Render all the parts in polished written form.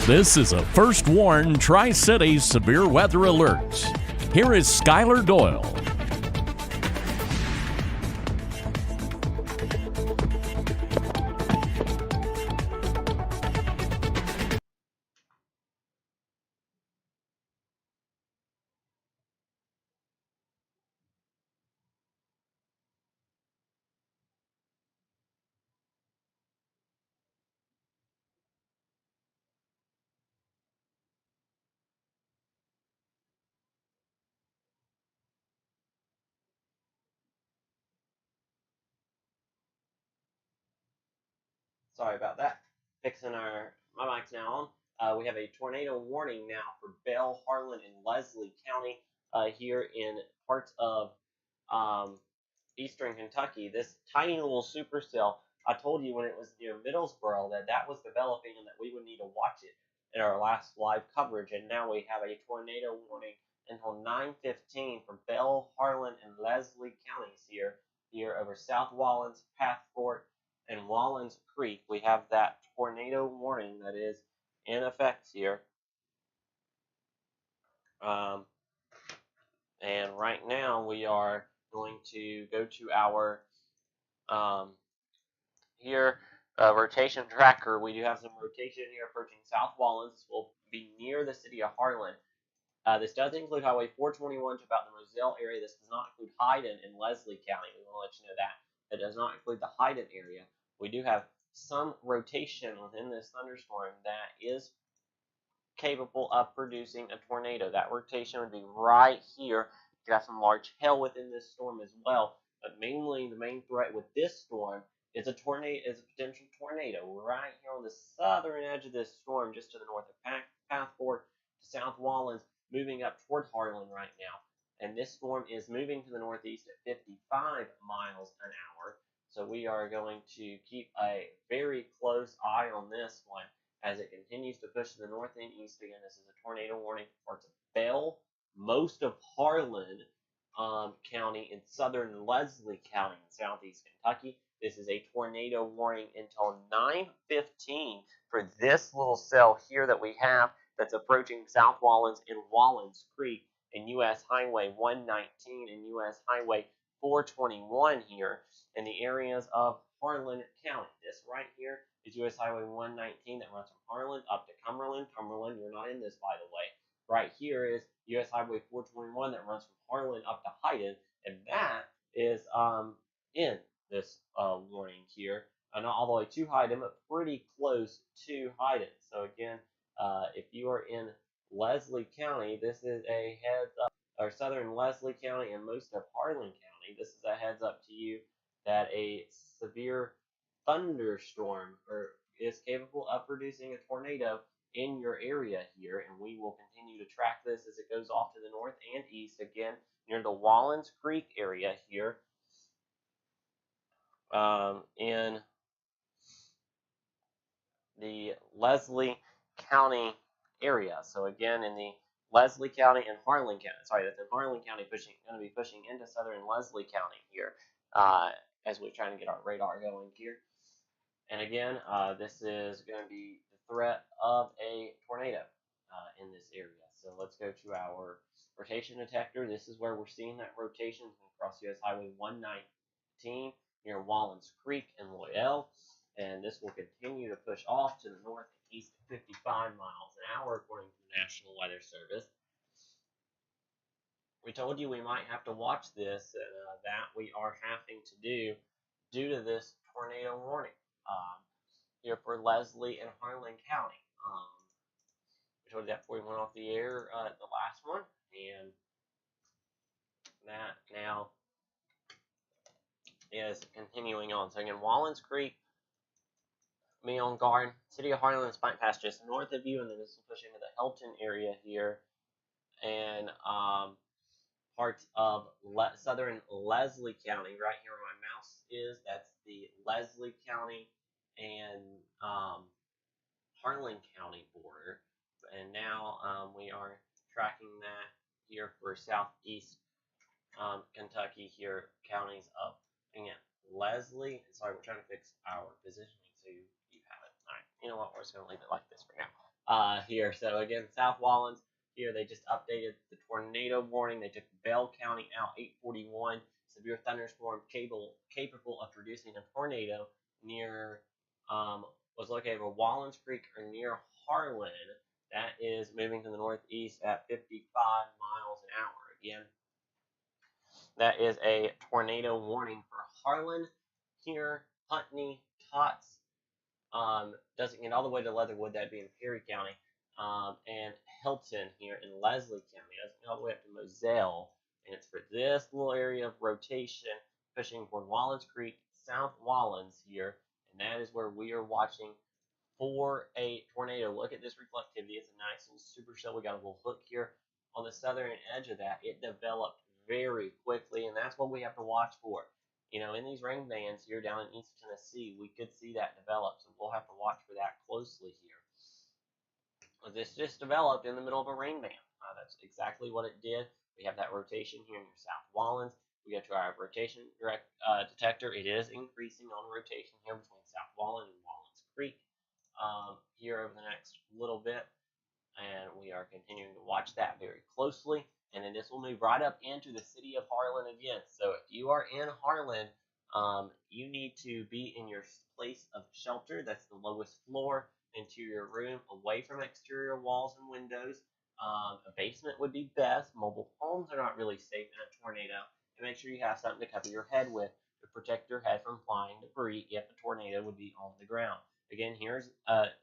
This is a First Warn Tri-Cities Severe Weather Alerts. Here is Skylar Doyle. Sorry about that. Fixing my mic's now on. We have a tornado warning now for Bell, Harlan, and Leslie County here in parts of eastern Kentucky. This tiny little supercell, I told you when it was near Middlesboro that was developing and that we would need to watch it in our last live coverage. And now we have a tornado warning until 9:15 for Bell, Harlan, and Leslie counties here over South Wallens, Pathfort, and Wallens Creek. We have that tornado warning that is in effect here. And right now we are going to go to our rotation tracker. We do have some rotation here approaching South Wallens. This will be near the city of Harlan. This does include Highway 421 to about the Moselle area. This does not include Hyden in Leslie County. We want to let you know that. It does not include the Hyden area. We do have some rotation within this thunderstorm that is capable of producing a tornado. That rotation would be right here. You have some large hail within this storm as well, but mainly the main threat with this storm is a potential tornado right here on the southern edge of this storm, just to the north of Pathfort to South Wallens, moving up toward Harlan right now. And this storm is moving to the northeast at 55 miles an hour. So we are going to keep a very close eye on this one as it continues to push to the north and east. Again, this is a tornado warning for parts of Bell, most of Harlan County, and southern Leslie County in southeast Kentucky. This is a tornado warning until 9:15 for this little cell here that we have that's approaching South Wallens and Wallens Creek and U.S. Highway 119 and U.S. Highway 421 here in the areas of Harlan County. This right here is U.S. Highway 119 that runs from Harlan up to Cumberland. Cumberland, you're not in this, by the way. Right here is U.S. Highway 421 that runs from Harlan up to Hyden, and that is in this warning here. Not all the way to Hyden, but pretty close to Hyden. So again, if you are in Leslie County, this is a heads up, or southern Leslie County and most of Harlan County, this is a heads up to you that a severe thunderstorm is capable of producing a tornado in your area here, and we will continue to track this as it goes off to the north and east, again near the Wallens Creek area here in the Leslie County area. So again, in the Leslie County and Harlan County, that's in Harlan County, going to be pushing into southern Leslie County here as we're trying to get our radar going here. And again, this is going to be the threat of a tornado in this area. So let's go to our rotation detector. This is where we're seeing that rotation across US Highway 119 near Wallens Creek and Loyal. And this will continue to push off to the north and east at 55 miles an hour, according to the National Weather Service. We told you we might have to watch this, and that we are having to do due to this tornado warning here for Leslie and Harlan County. We told you that before we went off the air the last one, and that now is continuing on. So again, Wallens Creek, be on guard. City of Harlan is right past just north of you, and then this will push into the Helton area here, and parts of southern Leslie County. Right here where my mouse is, that's the Leslie County and Harlan County border. And now we are tracking that here for southeast Kentucky here, counties of, again, Leslie. Sorry, we're trying to fix our positioning so you have it. All right, you know what? We're just going to leave it like this for now. here. So again, South Wallens here, they just updated the tornado warning. They took Bell County out, 841. Severe thunderstorm capable of producing a tornado near was located over Wallens Creek or near Harlan. That is moving to the northeast at 55 miles an hour. Again, that is a tornado warning for Harlan here, Putney, Tots, doesn't get all the way to Leatherwood, that'd be in Perry County, and Hilton here in Leslie County, doesn't get all the way up to Moselle, and it's for this little area of rotation, pushing toward Wallens Creek, South Wallens here, and that is where we are watching for a tornado. Look at this reflectivity, it's a nice little super cell. We got a little hook here on the southern edge of that. It developed very quickly, and that's what we have to watch for. You know, in these rain bands here down in East Tennessee, we could see that develop, so we'll have to watch for that closely here. This just developed in the middle of a rain band. That's exactly what it did. We have that rotation here near South Wallens. We go to our rotation detector. It is increasing on rotation here between South Wallens and Wallens Creek here over the next little bit, and we are continuing to watch that very closely. And then this will move right up into the city of Harlan again. So if you are in Harlan, you need to be in your place of shelter. That's the lowest floor, interior room, away from exterior walls and windows. A basement would be best. Mobile homes are not really safe in a tornado. And make sure you have something to cover your head with to protect your head from flying debris if a tornado would be on the ground. Again, here's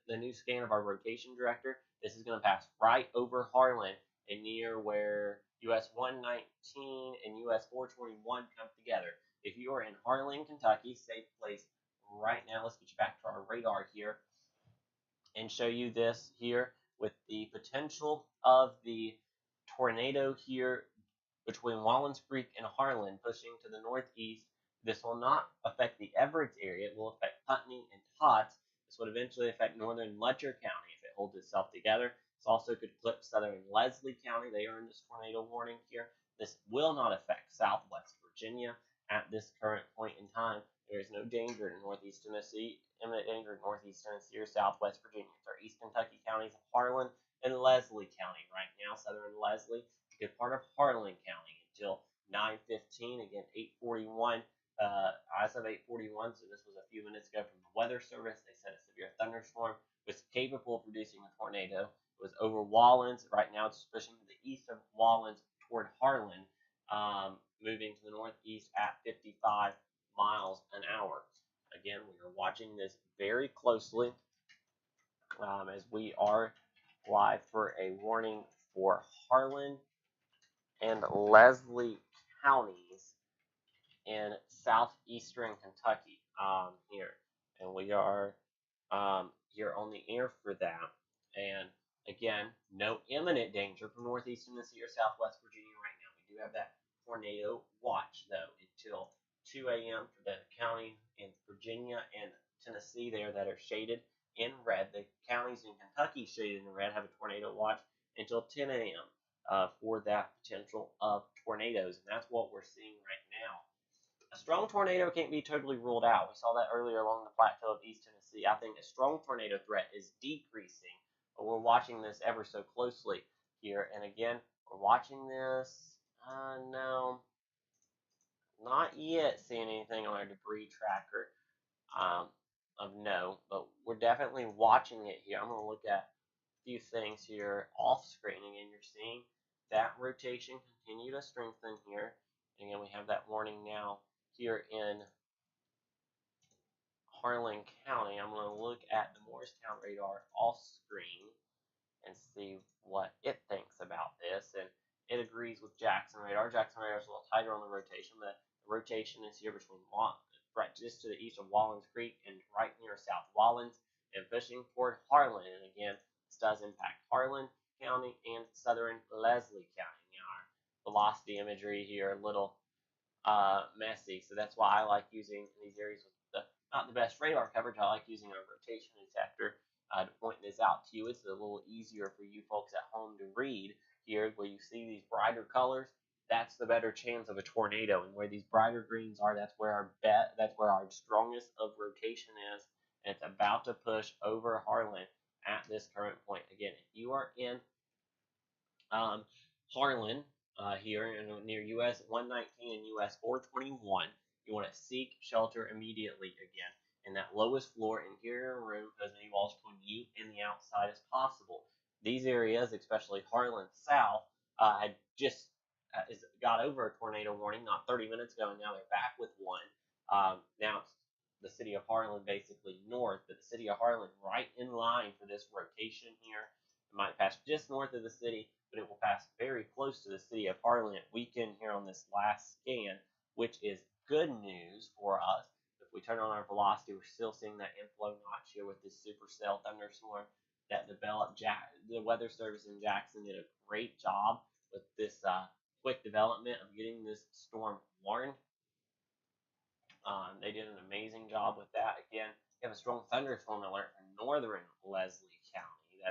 the new scan of our rotation director. This is going to pass right over Harlan and near where US 119 and US 421 come together. If you are in Harlan, Kentucky, safe place right now. Let's get you back to our radar here and show you this here with the potential of the tornado here between Wallens Creek and Harlan pushing to the northeast. This will not affect the Everett area. It will affect Putney and Tots. This would eventually affect northern Letcher County if it holds itself together. This also could clip southern Leslie County. They are in this tornado warning here. This will not affect southwest Virginia at this current point in time. There is no danger in northeast Tennessee, imminent danger in northeast Tennessee or southwest Virginia. It's our East Kentucky counties of Harlan and Leslie County right now. Southern Leslie, a good part of Harlan County until 9:15. Again, 8:41. As of 8:41, so this was a few minutes ago from the Weather Service. They said a severe thunderstorm was capable of producing a tornado. It was over Wallens. Right now, it's pushing to the east of Wallens toward Harlan, moving to the northeast at 55 miles an hour. Again, we are watching this very closely as we are live for a warning for Harlan and Leslie counties in southeastern Kentucky here. And we are here on the air for that. And again, no imminent danger from northeast Tennessee or southwest Virginia right now. We do have that tornado watch, though, until 2 a.m. for the county in Virginia and Tennessee there that are shaded in red. The counties in Kentucky shaded in red have a tornado watch until 10 a.m. For that potential of tornadoes. And that's what we're seeing right now. A strong tornado can't be totally ruled out. We saw that earlier along the plateau of East Tennessee. I think a strong tornado threat is decreasing, but we're watching this ever so closely here. And again, we're watching this. No, not yet seeing anything on our debris tracker of no, but we're definitely watching it here. I'm going to look at a few things here off screen. Again, you're seeing that rotation continue to strengthen here. And again, we have that warning now here in Harlan County. I'm going to look at the Morristown radar off screen and see what it thinks about this. And it agrees with Jackson radar. Jackson radar is a little tighter on the rotation, but the rotation is here between right just to the east of Wallens Creek and right near South Wallens and pushing toward Harlan. And again, this does impact Harlan County and southern Leslie County. Now, our velocity imagery here a little messy, so that's why I like using these areas with not the best radar coverage. I like using a rotation detector to point this out to you. It's a little easier for you folks at home to read here, where you see these brighter colors. That's the better chance of a tornado, and where these brighter greens are, that's where our strongest of rotation is, and it's about to push over Harlan at at this current point. Again, if you are in Harlan here near US 119 and US 421, you want to seek shelter immediately again in that lowest floor interior room with as many walls between you and the outside as possible. These areas, especially Harlan South, had just got over a tornado warning not 30 minutes ago, and now they're back with one. Now it's the city of Harlan basically north, but the city of Harlan right in line for this rotation here. It might pass just north of the city, but it will pass very close to the city of Harlan at weekend here on this last scan, which is good news for us. If we turn on our velocity, we're still seeing that inflow notch here with this supercell thunderstorm that developed. The Weather Service in Jackson did a great job with this quick development of getting this storm warned. They did an amazing job with that. Again, you have a strong thunderstorm alert for northern Leslie County.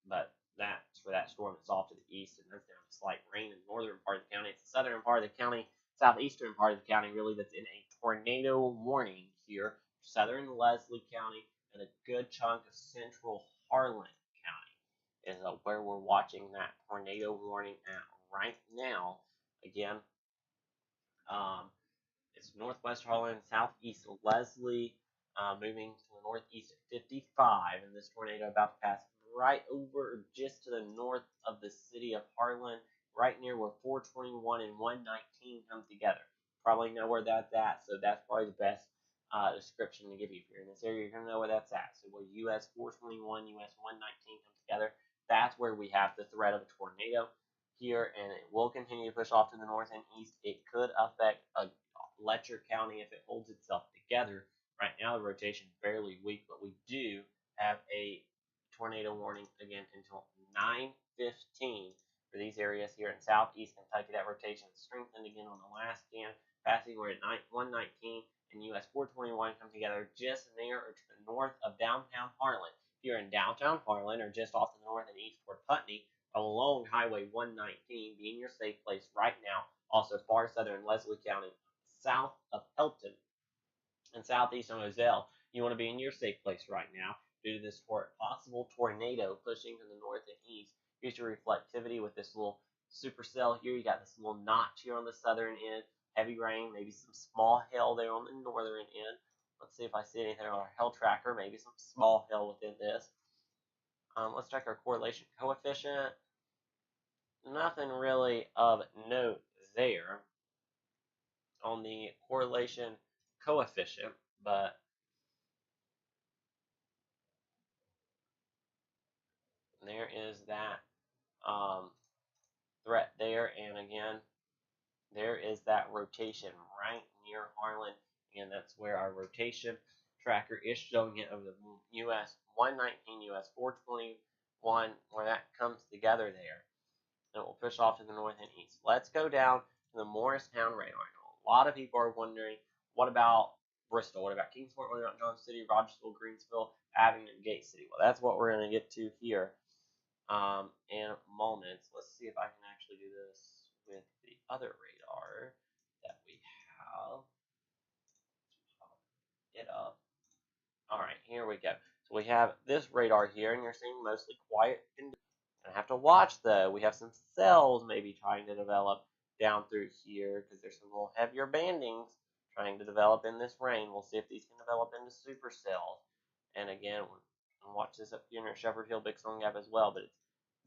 But that's for that storm that's off to the east, and that's down to slight rain in the northern part of the county. It's the southern part of the county, southeastern part of the county, really, that's in a tornado warning here. Southern Leslie County and a good chunk of central Harlan County is where we're watching that tornado warning at right now. Again, it's northwest Harlan, southeast Leslie, moving to the northeast at 55, and this tornado about to pass right over just to the north of the city of Harlan, right near where 421 and 119 come together. Probably know where that's at, so that's probably the best description to give you. If you're in this area, you're going to know where that's at. So where US 421, US 119 come together, that's where we have the threat of a tornado here, and it will continue to push off to the north and east. It could affect Letcher County if it holds itself together. Right now, the rotation is fairly weak, but we do have a tornado warning again until 9:15 for these areas here in southeast Kentucky. That rotation strengthened again on the last scan, passing where at 119 and US 421 come together just near or to the north of downtown Harlan. If you're in downtown Harlan or just off to the north and east toward Putney, along Highway 119, be in your safe place right now. Also, far southern Leslie County, south of Elton, and southeastern Moselle, you want to be in your safe place right now due to this possible tornado pushing to the north and east. Here's your reflectivity with this little supercell here. You got this little notch here on the southern end. Heavy rain, maybe some small hail there on the northern end. Let's see if I see anything on our hail tracker. Maybe some small hail within this. Let's check our correlation coefficient. Nothing really of note there on the correlation coefficient, but there is that threat there, and again, there is that rotation right near Harlan, and that's where our rotation tracker is showing it of the US 119, US 421, where that comes together there. And it will push off to the north and east. Let's go down to the Morristown radar. A lot of people are wondering, what about Bristol? What about Kingsport? What about John City, Rogersville, Greensville, Abingdon, Gate City? Well, that's what we're going to get to here in moments. Let's see if I can actually do this with the other radar that we have. Let's pop it up. All right, here we go. So we have this radar here, and you're seeing mostly quiet conditions. I have to watch though. We have some cells maybe trying to develop down through here because there's some little heavier bandings trying to develop in this rain. We'll see if these can develop into supercells. And again, we'll watch this up here near Shepherd Hill, Big Stone Gap as well. But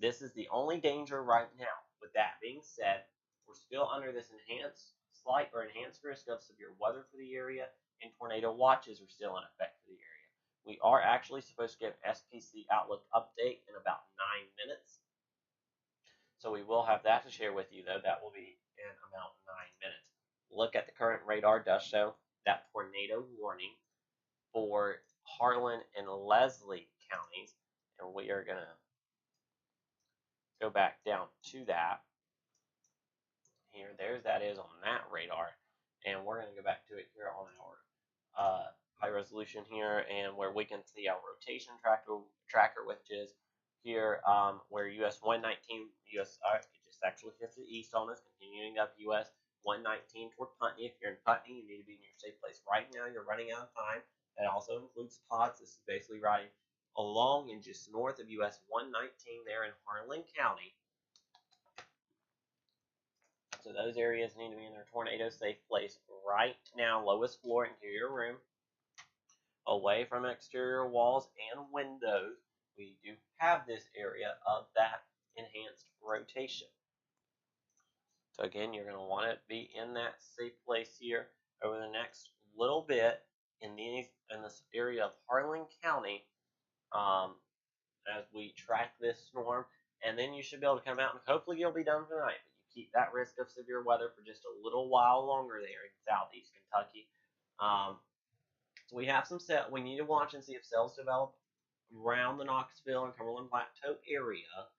this is the only danger right now. With that being said, we're still under this enhanced risk of severe weather for the area, and tornado watches are still in effect for the area. We are actually supposed to get an SPC Outlook update in about 9 minutes. So we will have that to share with you, though. That will be in about 9 minutes. Look at the current radar does show that tornado warning for Harlan and Leslie counties. And we are going to go back down to that. Here, that is on that radar. And we're going to go back to it here on our high resolution here, and where we can see our rotation tracker, which is here where US 119, it just actually hits the east on us, continuing up US 119 toward Putney. If you're in Putney, you need to be in your safe place right now. You're running out of time. That also includes Potts. This is basically riding along and just north of US 119 there in Harlan County. So those areas need to be in their tornado safe place right now. Lowest floor, interior room, away from exterior walls and windows. We do have this area of that enhanced rotation. So again, you're going to want to be in that safe place here over the next little bit in this area of Harlan County as we track this storm. And then you should be able to come out, and hopefully you'll be done tonight. But you keep that risk of severe weather for just a little while longer there in southeast Kentucky. So we have some we need to watch and see if cells develop around the Knoxville and Cumberland Plateau area.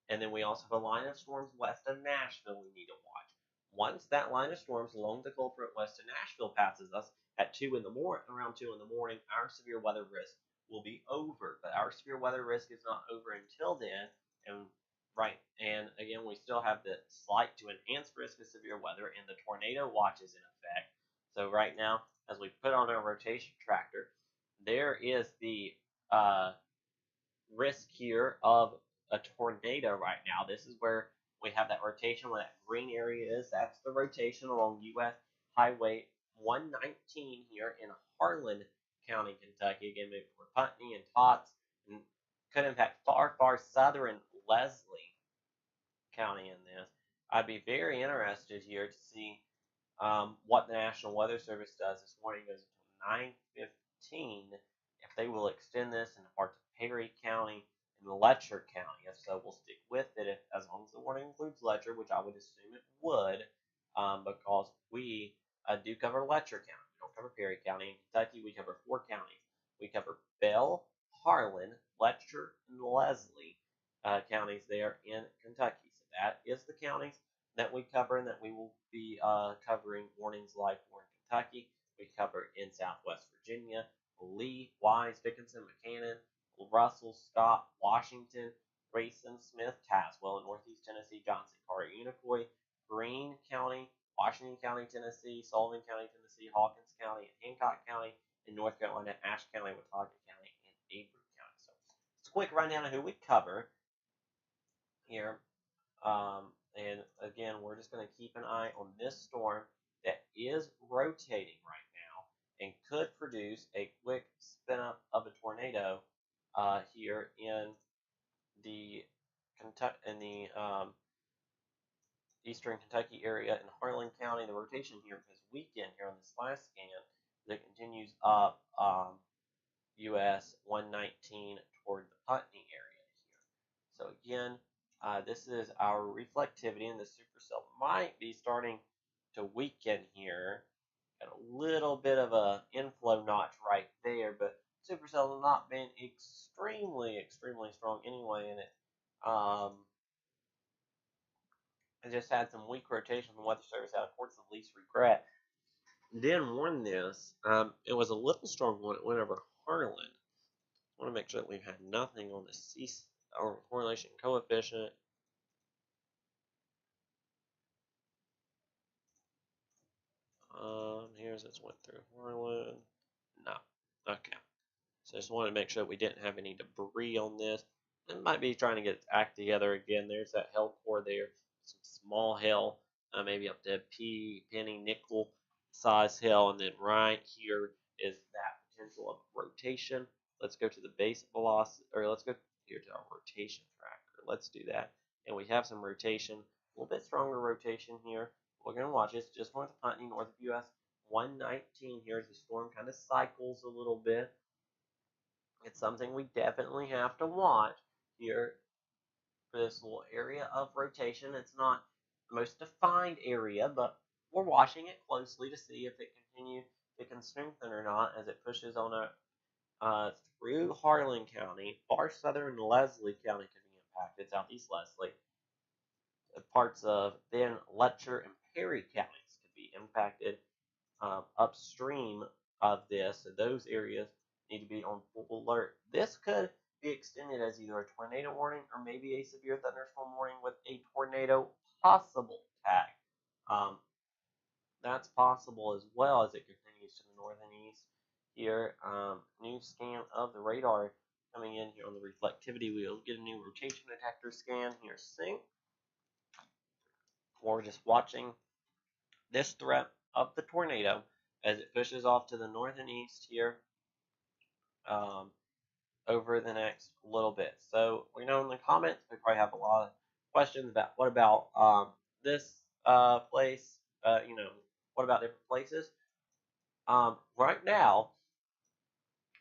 And then we also have a line of storms west of Nashville we need to watch. Once that line of storms along the Gulf Front west of Nashville passes us at around 2 in the morning, our severe weather risk will be over. But our severe weather risk is not over until then. And again, we still have the slight to enhanced risk of severe weather and the tornado watch is in effect. So right now, as we put on our rotation tracker, there is the risk here of a tornado right now. This is where we have that rotation, where that green area is. That's the rotation along US Highway 119 here in Harlan County, Kentucky. Again, maybe for Putney and Tots, and could impact far southern Leslie County in this. I'd be very interested here to see what the National Weather Service does this morning. It goes until 9:15. If they will extend this into parts of Perry County and Letcher County. If so, we'll stick with it as long as the warning includes Letcher, which I would assume it would, because we do cover Letcher County. We don't cover Perry County. In Kentucky, we cover 4 counties. We cover Bell, Harlan, Letcher, and Leslie counties there in Kentucky. So that is the counties that we cover and that we will be covering warnings like for in Kentucky. We cover in Southwest Virginia, Lee, Wise, Dickinson, Buchanan, Russell, Scott, Washington, Grayson, Smith, Tazewell in Northeast Tennessee, Johnson, Carter, Unicoi, Greene County, Washington County, Tennessee, Sullivan County, Tennessee, Hawkins County, and Hancock County, in North Carolina, Ashe County, Watauga County, and Avery County. So it's a quick rundown of who we cover here. And again, we're just going to keep an eye on this storm that is rotating right now and could produce a quick spin up of a tornado here in the eastern Kentucky area in Harlan County. The rotation here this weekend here on this last scan that continues up US 119 toward the Putney area here. So again, this is our reflectivity, and the supercell might be starting to weaken here. Got a little bit of a inflow notch right there, but supercell has not been extremely strong anyway, and it just had some weak rotation from the Weather Service out of Ports of Least Regret. Didn't warn this. It was a little strong when it went over Harlan. I want to make sure that we've had nothing on the or correlation coefficient. Here's this went through Harlan. No. Okay. So I just wanted to make sure we didn't have any debris on this. It might be trying to get its act together again. There's that hail core there. Some small hail, maybe up to penny, nickel size hail. And then right here is that potential of rotation. Let's go to the base velocity, or let's go here to our rotation tracker. Let's do that. And we have some rotation, a little bit stronger rotation here. We're going to watch this just north of Putney, north of US 119. Here's the storm kind of cycles a little bit. It's something we definitely have to watch here for this little area of rotation. It's not the most defined area, but we're watching it closely to see if it can strengthen or not as it pushes on through Harlan County. Far southern Leslie County could be impacted, southeast Leslie. Parts of then Letcher and Perry counties could be impacted upstream of this. So those areas need to be on full alert. This could be extended as either a tornado warning or maybe a severe thunderstorm warning with a tornado possible tag. That's possible as well as it continues to the north and east here. New scan of the radar Coming in here on the reflectivity, we'll get a new rotation detector scan here sync. We're just watching this threat of the tornado as it pushes off to the north and east here over the next little bit. So we know in the comments we probably have a lot of questions about what about this place, what about different places? Right now,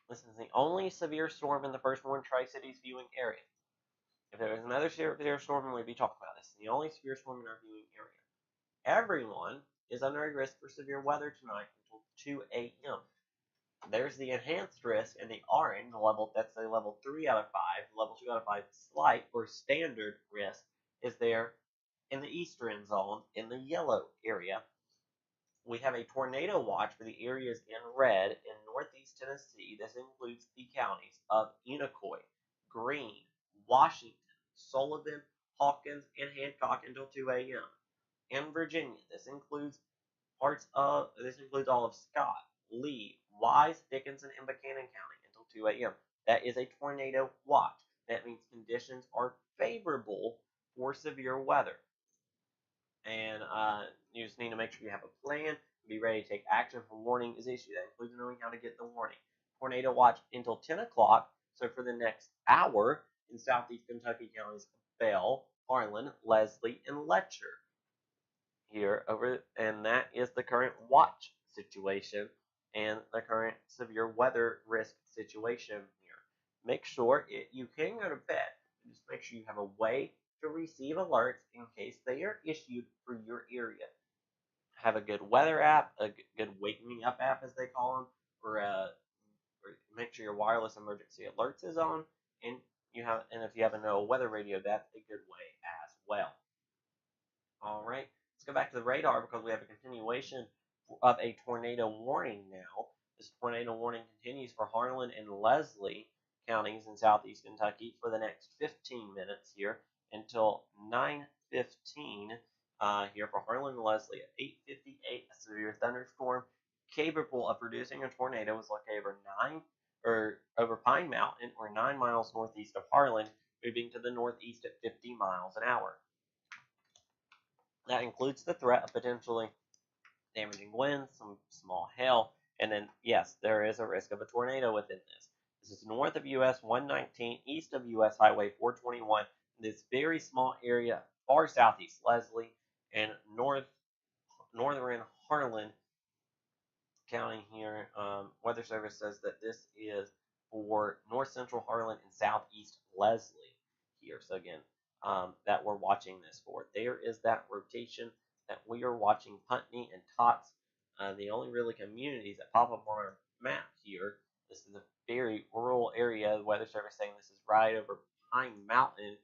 this is the only severe storm in the First Warn Tri-Cities viewing area. If there was another severe storm, we'd be talking about this. The only severe storm in our viewing area. Everyone is under a risk for severe weather tonight until 2 a.m. There's the enhanced risk in the orange, that's a level 3 out of 5. Level 2 out of 5, slight or standard risk, is there in the eastern zone in the yellow area. We have a tornado watch for the areas in red in northeast Tennessee. This includes the counties of Iroquois, Greene, Washington, Sullivan, Hawkins, and Hancock until 2 a.m. In Virginia, this includes all of Scott, Lee, Wise, Dickinson, and Buchanan County until 2 a.m. That is a tornado watch. That means conditions are favorable for severe weather. And you just need to make sure you have a plan and be ready to take action if a warning is issued. That includes knowing how to get the warning. Tornado watch until 10 o'clock. So for the next hour in southeast Kentucky counties of Bell, Harlan, Leslie, and Letcher. And that is the current watch situation and the current severe weather risk situation here. Make sure you can go to bed. Just make sure you have a way to receive alerts in case they are issued for your area. Have a good weather app, a good wake me up app as they call them, or make sure your wireless emergency alerts is on, and if you have a no weather radio, that's a good way as well. All right. Let's go back to the radar because we have a continuation of a tornado warning now. This tornado warning continues for Harlan and Leslie counties in southeast Kentucky for the next 15 minutes here until 9:15 here for Harlan and Leslie at 8:58. A severe thunderstorm capable of producing a tornado was located over Pine Mountain or 9 miles northeast of Harlan, moving to the northeast at 50 miles an hour. That includes the threat of potentially damaging winds, some small hail, and then, yes, there is a risk of a tornado within this. This is north of US 119, east of US Highway 421, this very small area, far southeast Leslie, and northern Harlan County here. Weather Service says that this is for north central Harlan and southeast Leslie here. So again, that we're watching this for. There is that rotation that we are watching. Putney and Tots, the only really communities that pop up on our map here. This is a very rural area. The Weather Service saying this is right over Pine Mountain.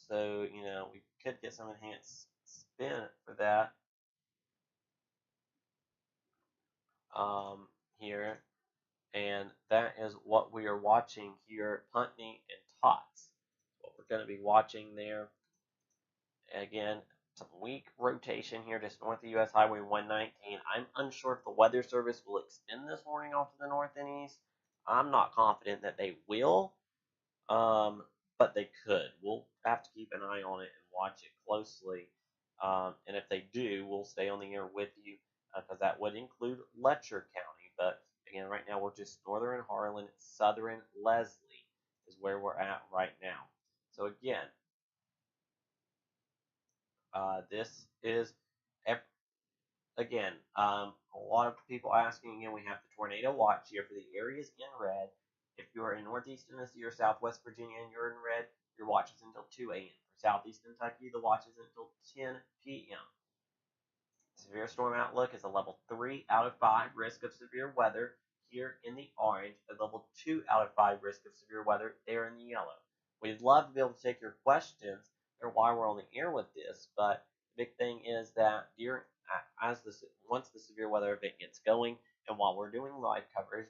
So, we could get some enhanced spin for that. Here. And that is what we are watching here, Putney and Tots. What we're going to be watching there. Again, some weak rotation here just north of US Highway 119. I'm unsure if the Weather Service will extend this warning off to the north and east. I'm not confident that they will, but they could. We'll have to keep an eye on it and watch it closely. And if they do, we'll stay on the air with you because that would include Letcher County. But again, right now we're just northern Harlan, southern Leslie is where we're at right now. So again, this is, a lot of people asking, again, we have the tornado watch here for the areas in red. If you're in northeast Tennessee or southwest Virginia and you're in red, your watch is until 2 a.m. For southeast Kentucky, the watch is until 10 p.m. Severe storm outlook is a level 3 out of 5 risk of severe weather here in the orange, a level 2 out of 5 risk of severe weather there in the yellow. We'd love to be able to take your questions or why we're on the air with this, but the big thing is that once the severe weather event gets going and while we're doing live coverage,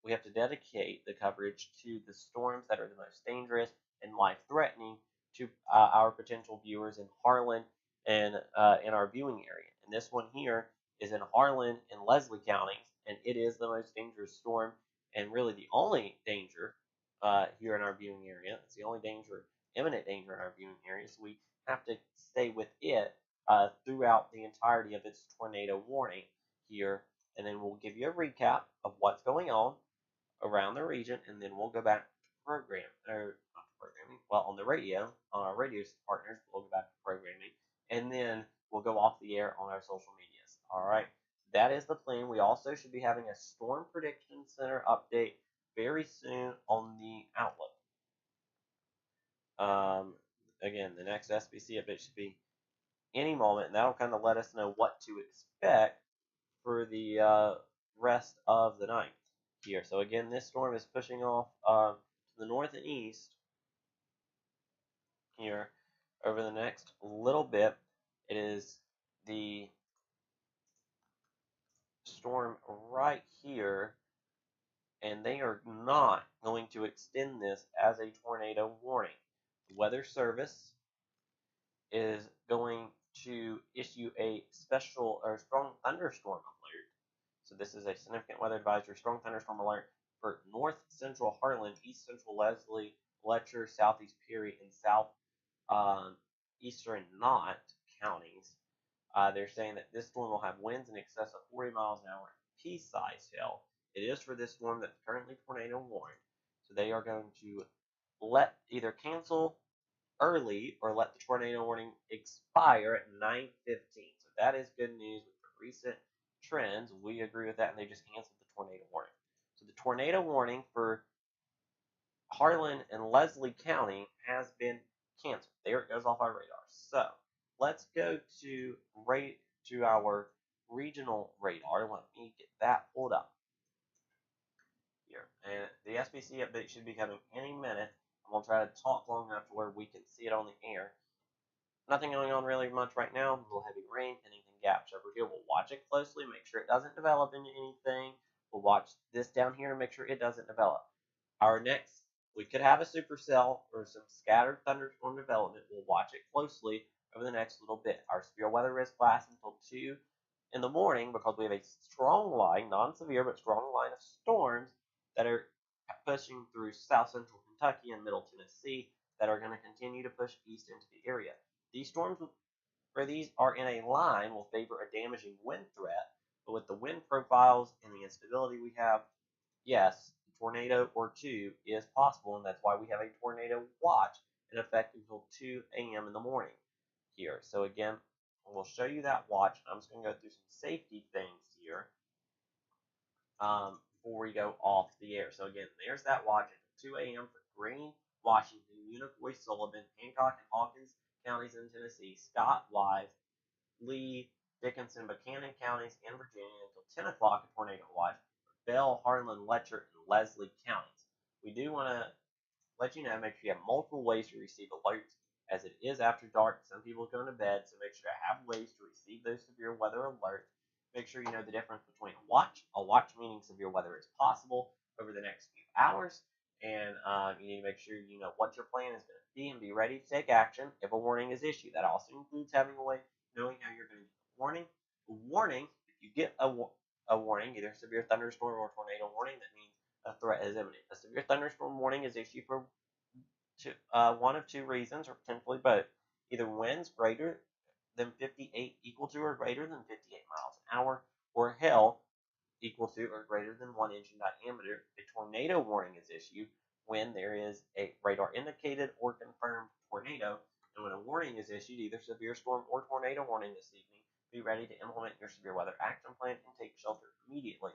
we have to dedicate the coverage to the storms that are the most dangerous and life-threatening to our potential viewers in Harlan and in our viewing area. And this one here is in Harlan and Leslie counties, and it is the most dangerous storm and really the only danger here in our viewing area. It's the only danger, imminent danger in our viewing area, so we have to stay with it throughout the entirety of its tornado warning here. And then we'll give you a recap of what's going on around the region, and then we'll go back to program, or not to programming, well, on the radio, on our radio partners, we'll go back to programming, and then we'll go off the air on our social medias. All right, that is the plan. We also should be having a Storm Prediction Center update very soon on the Outlook. Again, the next SPC update should be any moment, and that'll kind of let us know what to expect for the rest of the night here. So again, this storm is pushing off to the north and east here over the next little bit. It is the storm right here, and they are not going to extend this as a tornado warning. The Weather Service is going to issue a special or strong thunderstorm alert. So this is a significant weather advisory, strong thunderstorm alert for north central Harlan, east central Leslie, Letcher, southeast Peary, and south eastern Knott counties. They're saying that this storm will have winds in excess of 40 miles an hour, pea-sized hail. It is for this storm that's currently tornado warned. So they are going to either cancel early or let the tornado warning expire at 9:15. So that is good news with the recent trends. We agree with that, and they just canceled the tornado warning. So the tornado warning for Harlan and Leslie County has been canceled. There it goes off our radar. So let's go to our regional radar. Let me get that pulled up here. And the SPC update should be coming any minute. And we'll try to talk long enough to where we can see it on the air. Nothing going on really much right now. A little heavy rain, anything gaps over here. We'll watch it closely, make sure it doesn't develop into anything. We'll watch this down here and make sure it doesn't develop. We could have a supercell or some scattered thunderstorm development. We'll watch it closely over the next little bit. Our severe weather risk lasts until 2 in the morning because we have a strong line, non-severe but strong line of storms that are pushing through south central Kentucky and middle Tennessee that are going to continue to push east into the area. These storms, where these are in a line, will favor a damaging wind threat, but with the wind profiles and the instability we have, yes, a tornado or two is possible, and that's why we have a tornado watch in effect until 2 a.m. in the morning here. So again, we'll show you that watch. I'm just going to go through some safety things here before we go off the air. So again, there's that watch at 2 a.m. for Greene, Washington, Unicoi, Sullivan, Hancock, and Hawkins counties in Tennessee, Scott, Wise, Lee, Dickinson, Buchanan counties in Virginia until 10 o'clock, a tornado watch for Bell, Harlan, Letcher, and Leslie counties. We do want to let you know, make sure you have multiple ways to receive alerts, as it is after dark. Some people are going to bed, so make sure you have ways to receive those severe weather alerts. Make sure you know the difference between a watch meaning severe weather is possible over the next few hours, and you need to make sure you know what your plan is going to be and be ready to take action if a warning is issued. That also includes having a way knowing how you're going to get the warning. A warning, if you get a warning, either severe thunderstorm or tornado warning, that means a threat is imminent. A severe thunderstorm warning is issued for one of two reasons, or potentially both. Either winds greater than 58 equal to or greater than 58 miles an hour, or hail equal to or greater than 1 inch in diameter. A tornado warning is issued when there is a radar indicated or confirmed tornado, and when a warning is issued, either severe storm or tornado warning this evening, be ready to implement your severe weather action plan and take shelter immediately.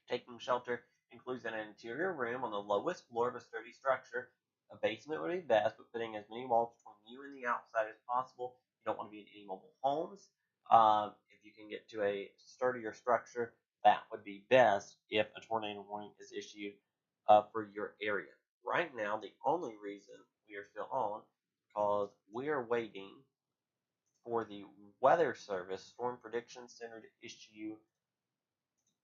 Taking shelter includes an interior room on the lowest floor of a sturdy structure. A basement would be best, but putting as many walls between you and the outside as possible. You don't want to be in any mobile homes. If you can get to a sturdier structure, that would be best if a tornado warning is issued for your area. Right now, the only reason we are still on because we are waiting for the Weather Service Storm Prediction Center to issue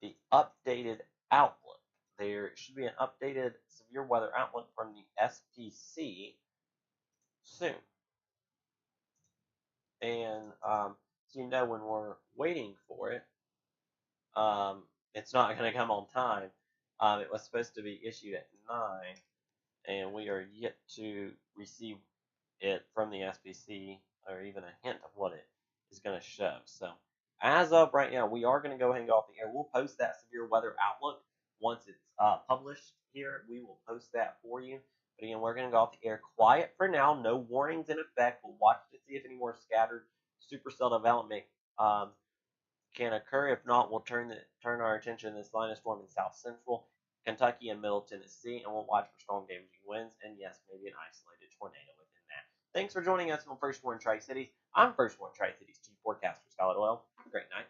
the updated outlook. There should be an updated severe weather outlook from the SPC soon. And so you know when we're waiting for it, it's not going to come on time. It was supposed to be issued at 9. and we are yet to receive it from the SPC or even a hint of what it is going to show. So as of right now, we are going to go ahead and go off the air. We'll post that severe weather outlook once it's published here. We will post that for you. But again, we're going to go off the air quiet for now. No warnings in effect. We'll watch to see if any more scattered supercell development can occur. If not, we'll turn our attention to this line of storm in South Central Kentucky and Middle Tennessee, and we'll watch for strong damaging winds and yes, maybe an isolated tornado within that. Thanks for joining us on First Warn Tri-Cities. I'm First Warn Tri-Cities Chief Forecaster Skylar Oil. Have a great night.